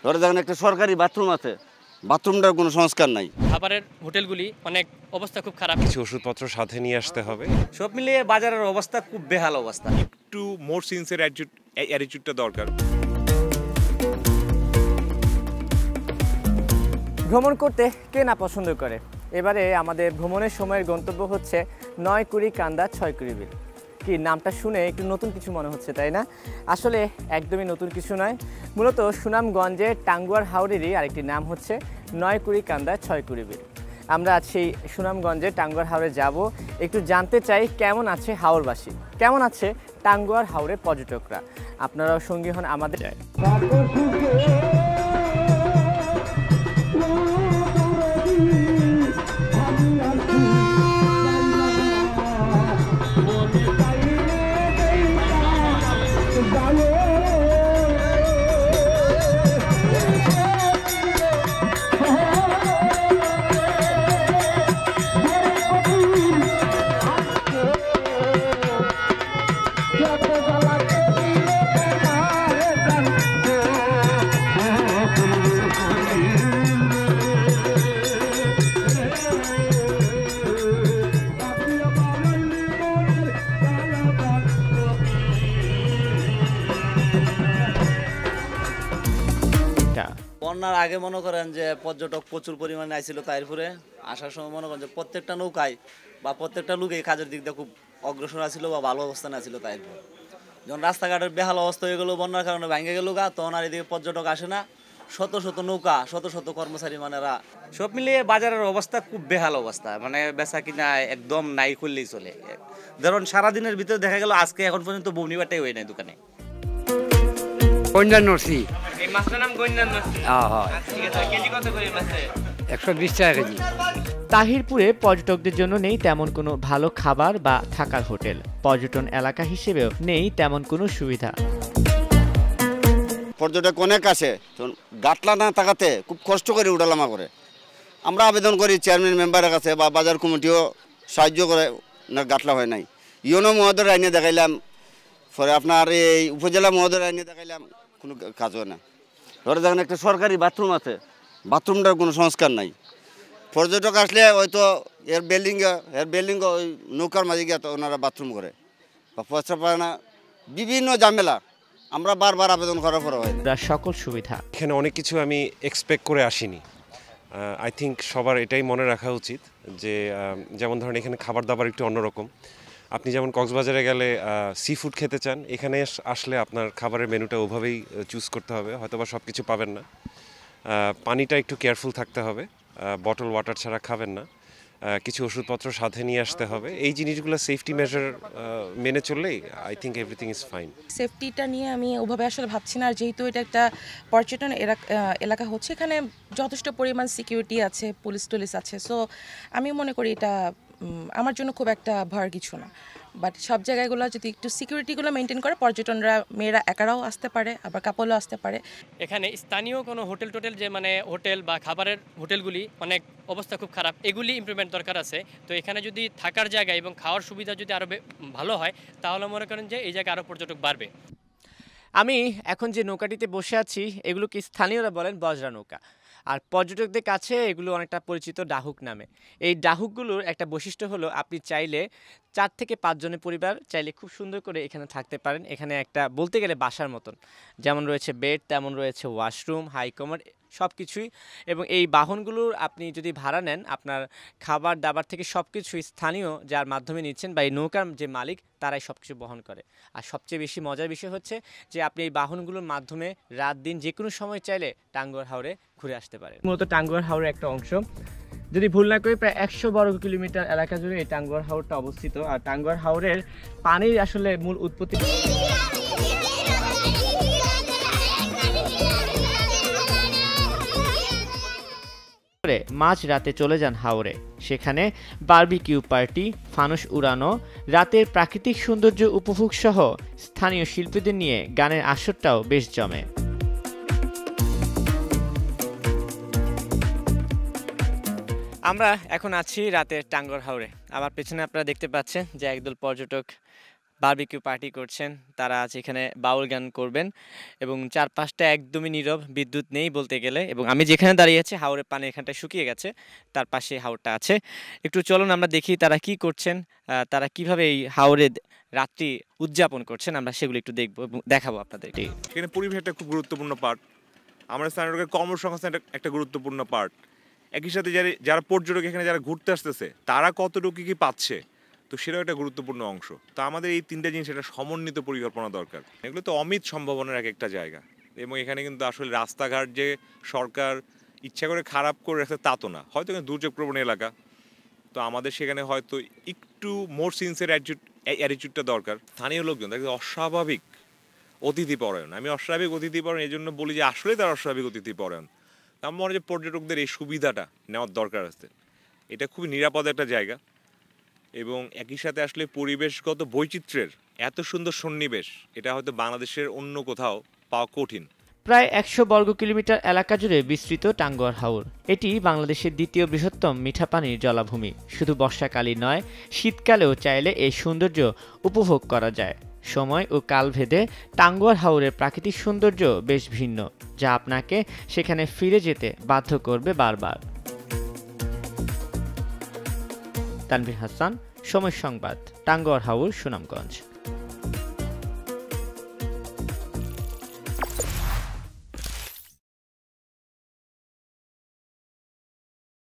ধরে দেখেন একটা সরকারি বাথরুম আছে, বাথরুমটার কোনো সংস্কার নাই। খাবারের হোটেলগুলি অনেক অবস্থা খুব খারাপ। কিছু ওষুধপত্র সাথে নিয়ে আসতে হবে। সব মিলিয়ে বাজারের অবস্থা খুব বেহাল অবস্থা। একটু মোর সিনসিয়ার অ্যাটিটিউডটা দরকার। ভ্রমণ করতে কে না পছন্দ করে। এবারে আমাদের ভ্রমণের সময়ের গন্তব্য হচ্ছে 9 কুড়ি কান্দা 6 কুড়ি বিল। কি নামটা শুনে একটু নতুন কিছু মনে হচ্ছে, তাই না? আসলে একদমই নতুন কিছু নয়। মূলত সুনামগঞ্জের টাঙ্গুয়ার হাওরেরই আরেকটি নাম হচ্ছে 9 কুড়ি কান্দা 6 কুড়ি বিল। আমরা আজ সেই সুনামগঞ্জে টাঙ্গুয়ার হাওরে যাব, একটু জানতে চাই কেমন আছে হাওরবাসী, কেমন আছে টাঙ্গুয়ার হাওরে পর্যটকরা। আপনারাও সঙ্গী হন আমাদের। বন্যার আগে মনে করেন যে পর্যটক প্রচুর পরিমাণে আইছিল, তারপরে আসার সময় মনে করেন যে প্রত্যেকটা নৌকায় বা প্রত্যেকটা লোকেই কাজের দিক দিয়ে খুব অগ্রসর আছিল বা ভালো অবস্থানে আছিল। তারপর যখন রাস্তাঘাটের বেহাল অবস্থা হয়ে গেল, বন্যার কারণে ভেঙে গেল গা, তখন আর এদিকে পর্যটক আসে না। শত শত নৌকা, শত শত কর্মচারী মানেরা, সব মিলিয়ে বাজারের অবস্থা খুব বেহাল অবস্থা। মানে বেচা কিনা একদম নাই করলেই চলে। ধরুন সারাদিনের ভিতরে দেখা গেল আজকে এখন পর্যন্ত বৌনিবাটাই হয় নাই দোকানে। গন্ডার নরসি, এই মাছটার নাম গন্ডার নরসি। ঠিক আছে, কেজি কত করে মাছে? 120 টাকা কেজি। তাহিরপুরে পর্যটকদের জন্য নেই তেমন কোনো ভালো খাবার বা থাকার হোটেল। পর্যটন এলাকা হিসেবেও নেই তেমন কোনো সুবিধা। পর্যটক অনেক আসে, গাটলা না থাকাতে খুব কষ্ট করে উঠালামা করে। আমরা আবেদন করি চেয়ারম্যান মেম্বারের কাছে বা বাজার কমিটিও সাহায্য করে, না গাটলা হয় নাই। ইউনো মহোদয় আইনে দেখাইলাম, পরে আপনার এই উপজেলা মহোদয় আইনে দেখাইলাম, কোনো কাজ হয় না। ধরে দেখেন একটা সরকারি বাথরুম আছে, বাথরুমটার কোনো সংস্কার নাই। পর্যটক আসলে হয়তো এর বিল্ডিং ওই নৌকার মাঝে গিয়ে ওনারা বাথরুম করে বা পয়সা পায় না, বিভিন্ন ঝামেলা। আমরা বারবার আবেদন করার পর হয় সকল সুবিধা। এখানে অনেক কিছু আমি এক্সপেক্ট করে আসিনি। আই থিঙ্ক সবার এটাই মনে রাখা উচিত যে যেমন ধরেন এখানে খাবার দাবার একটু অন্যরকম। আপনি যেমন কক্সবাজারে গেলে সি ফুড খেতে চান, এখানে আসলে আপনার খাবারের মেনুটা ওভাবেই চুজ করতে হবে, হয়তোবা সব কিছু পাবেন না। পানিটা একটু কেয়ারফুল থাকতে হবে, বটল ওয়াটার ছাড়া খাবেন না। কিছু ওষুধপত্র সাথে নিয়ে আসতে হবে। এই জিনিসগুলো সেফটি মেজার মেনে চললেই I think everything is fine. সেফটিটা নিয়ে আমি ওভাবে আসলে ভাবছি না, আর যেহেতু এটা একটা পর্যটন এলাকা হচ্ছে, এখানে যথেষ্ট পরিমাণ সিকিউরিটি আছে, পুলিশ টুলিশ আছে। সো আমি মনে করি এটা আমার জন্য খুব একটা ভয়ের কিছু না। বাট সব জায়গাগুলো যদি একটু সিকিউরিটিগুলো মেনটেন করে, পর্যটনরা মেয়েরা একারাও আসতে পারে, আবার কাপলও আসতে পারে। এখানে স্থানীয় কোনো হোটেল যে মানে হোটেল বা খাবারের হোটেলগুলি অনেক অবস্থা খুব খারাপ, এগুলি ইমপ্রুভমেন্ট দরকার আছে। তো এখানে যদি থাকার জায়গা এবং খাওয়ার সুবিধা যদি আরও ভালো হয়, তাহলে মনে করেন যে এই জায়গায় আরও পর্যটক বাড়বে। আমি এখন যে নৌকাটিতে বসে আছি, এগুলোকে স্থানীয়রা বলেন বজরা নৌকা। আর পর্যটকদের কাছে এগুলো অনেকটা পরিচিত ডাহুক নামে। এই ডাহুকগুলোর একটা বৈশিষ্ট্য হলো, আপনি চাইলে 4 থেকে 5 জনের পরিবার চাইলে খুব সুন্দর করে এখানে থাকতে পারেন। এখানে একটা বলতে গেলে বাসার মতন, যেমন রয়েছে বেড, তেমন রয়েছে ওয়াশরুম, হাইকমার, সব কিছুই। এবং এই বাহনগুলোর আপনি যদি ভাড়া নেন, আপনার খাবার দাবার থেকে সব কিছুই স্থানীয় যার মাধ্যমে নিচ্ছেন বা এই নৌকার যে মালিক তারাই সব কিছু বহন করে। আর সবচেয়ে বেশি মজার বিষয় হচ্ছে যে আপনি এই বাহনগুলোর মাধ্যমে রাত দিন যে কোনো সময় চাইলে টাঙ্গুয়ার হাওরে ঘুরে আসতে পারেন। মূলত টাঙ্গুয়ার হাওরের একটা অংশ, যদি ভুল না করি প্রায় 100 বর্গ কিলোমিটার এলাকা জুড়ে এই টাঙ্গুয়ার হাওরটা অবস্থিত। আর টাঙ্গুয়ার হাওরের পানির আসলে মূল উৎপত্তি মাঝ রাতে চলে যান হাওরে। সেখানে বারবিকিউ পার্টি, ফানুস উড়ানো, রাতের প্রাকৃতিক সৌন্দর্য উপভোগ সহ স্থানীয় শিল্পীদের নিয়ে গানের আসরটাও বেশ জমে। আমরা এখন আছি রাতের টাঙ্গুয়ার হাওরে। আমার পেছনে আপনারা দেখতে পাচ্ছেন যে একদল পর্যটক বারবিকিউ পার্টি করছেন, তারা আজ এখানে বাউল গান করবেন এবং চারপাশটা একদমই নীরব, বিদ্যুৎ নেই বলতে গেলে। এবং আমি যেখানে দাঁড়িয়ে আছি হাওরের পানি এখানটা শুকিয়ে গেছে, তার পাশে হাওরটা আছে। একটু চলুন আমরা দেখি তারা কি করছেন, তারা কিভাবে এই হাওরে রাত্রি উদযাপন করছেন, আমরা সেগুলো একটু দেখবো এবং দেখাবো আপনাদের। এখানে পরিবেশ একটা খুব গুরুত্বপূর্ণ পার্ট, আমরা স্থানীয় লোকের কর্মসংস্থান একটা গুরুত্বপূর্ণ পার্ট। একই সাথে যারা পর্যটক এখানে যারা ঘুরতে আসতেছে তারা কতটুকু কি পাচ্ছে, তো সেটাও একটা গুরুত্বপূর্ণ অংশ। তো আমাদের এই তিনটা জিনিস একটা সমন্বিত পরিকল্পনা দরকার। এগুলো তো অমিত সম্ভাবনার একটা জায়গা, এবং এখানে কিন্তু আসলে রাস্তাঘাট যে সরকার ইচ্ছা করে খারাপ করে রাখছে তা তো না, হয়তো এখানে দুর্যোগপ্রবণ এলাকা, তো আমাদের সেখানে হয়তো একটু মোর সিনসিয়ার অ্যাটিটিউডটা দরকার। স্থানীয় লোকজন তাকে অস্বাভাবিক অতিথিপরায়ণ, আমি অস্বাভাবিক অতিথিপরায়ণ এই জন্য বলি যে আসলেই তারা অস্বাভাবিক অতিথিপরায়ণ। আমার মনে হয় যে পর্যটকদের এই সুবিধাটা নেওয়ার দরকার আছে, এটা খুবই নিরাপদ একটা জায়গা, এবং একই সাথে আসলে পরিবেশগত বৈচিত্র্যের এত সুন্দর সন্নিবেশ এটা হয়তো বাংলাদেশের অন্য কোথাও পাওয়া কঠিন। প্রায় 100 বর্গ কিলোমিটার এলাকা জুড়ে বিস্তৃত টাঙ্গুয়ার হাওর। এটি বাংলাদেশের দ্বিতীয় বৃহত্তম মিঠা পানির জলাভূমি। শুধু বর্ষাকালই নয়, শীতকালেও চাইলে এই সৌন্দর্য উপভোগ করা যায়। সময় ও কাল ভেদে টাঙ্গুয়ার হাওরের প্রাকৃতিক সৌন্দর্য বেশ ভিন্ন, যা আপনাকে সেখানে ফিরে যেতে বাধ্য করবে বারবার। তানভীর হাসান, সময় সংবাদ, টাঙ্গুয়ার হাওর, সুনামগঞ্জ।